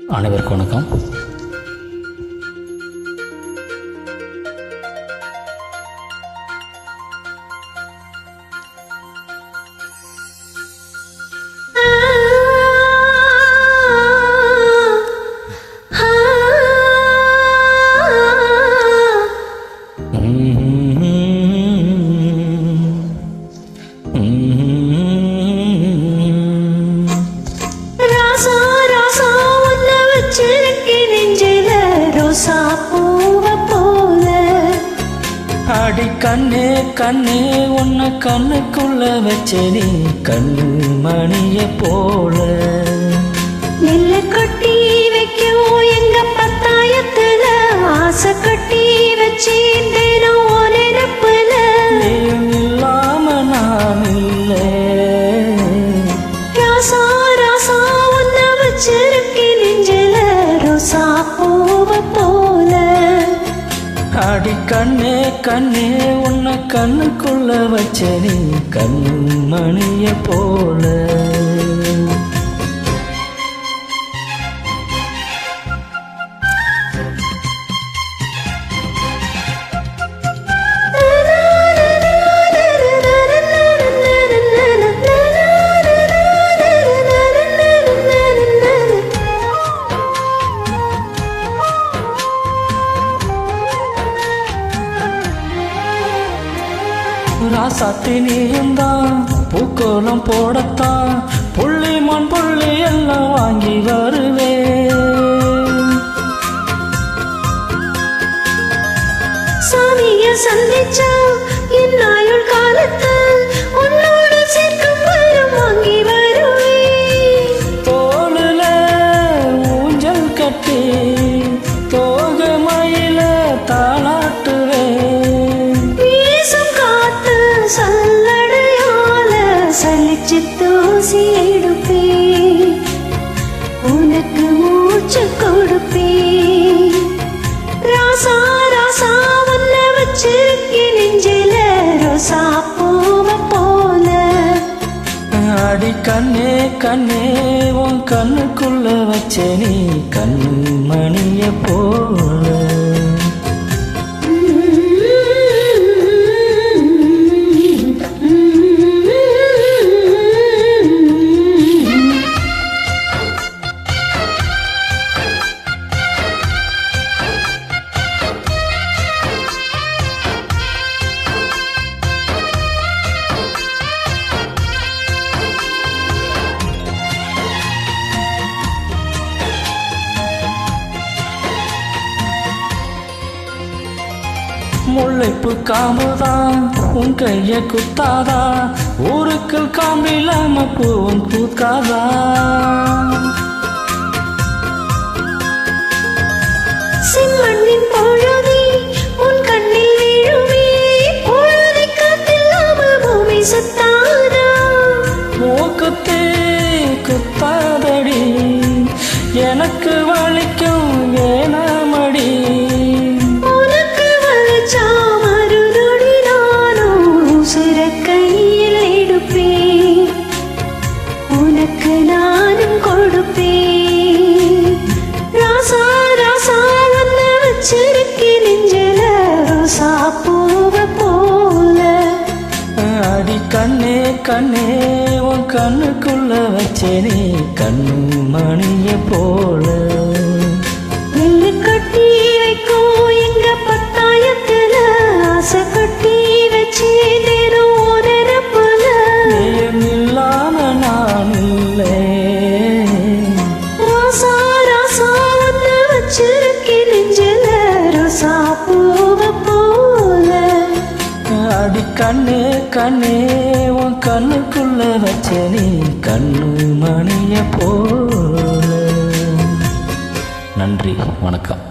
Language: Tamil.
அனைவருக்கும் வணக்கம். அடி கண்ணே கண்ணே உன்னை கண்ணுக்குள்ள வச்சேனே கண்ணு மணிய போல நெல்ல கட்டி வைக்கும் எங்க பத்தாயத்துல ஆசை கட்டி வச்சேன் நிரப்புல இல்லாம நான் இல்லை ராசா ராசா உன்னை வச்சிருக்கேன் நெஞ்சில ரோசா பூவ போல. அடி கண்ணே கண்ணே உன்னை கண்ணுக்குள்ள வச்சேனே கண்ணு மணிய போல ராசாத்தி நீந்தான் பூக்கோலம் போடத்தான் புள்ளி மண் புள்ளி எல்லாம் வாங்கி வருவே சாமிய சந்திச்சா என் ஆயுள் காலத்தில் உன்னோடு சேர்க்கும் வரம் வாங்கி வருவே தோளுல ஊஞ்சல் கட்டி தோக மயில தாளாட்டுவே சல்லடையால சலிச்சு தூசி எடுப்பே உனக்கு மூச்சு கொடுப்பே ராசா ராசா உன்னை வச்சிருக்கேன் நெஞ்சில ரோசா பூவ போல. அடி கண்ணே கண்ணே உன் கண்ணுக்குள்ள வச்சேனே கண்ணு மணிய போல முல்லைப்பு காம்புதான் உன் கைய குத்தாதா ஊருக்கு காம்பில்லாம பூவும் பூக்காதா செம்மண்ணின் பொழுதி உன் கண்ணில் விழுமே பொழுதி காத்தில்லாம பூமி சுத்தாதா மூக்குத்தே குத்தாதடி எனக்கு வலிக்கும் வேணாமடி உனக்கு நானும் கொடுப்பேன் ராசா ராசா உன்னை வச்சிருக்கேன் நெஞ்சில ரோசா பூவ போல. அடி கண்ணே கண்ணே உன் கண்ணுக்குள்ள வச்சேனே கண்ணு மணிய போல நெல்லு கட்டி வைக்கும் எங்க பத்தாயத்துல ஆசை கட்டி வச்சேன் நிரப்புல இல்லாம நான் இல்லை ராசா ராசா உன்னை வச்சிருக்கேன் நெஞ்சில ரோசா பூவ போல. அடி கண்ணே கண்ணே உன் கண்ணுக்குள்ள வச்சேனே கண்ணு மணிய போல. நன்றி, வணக்கம்.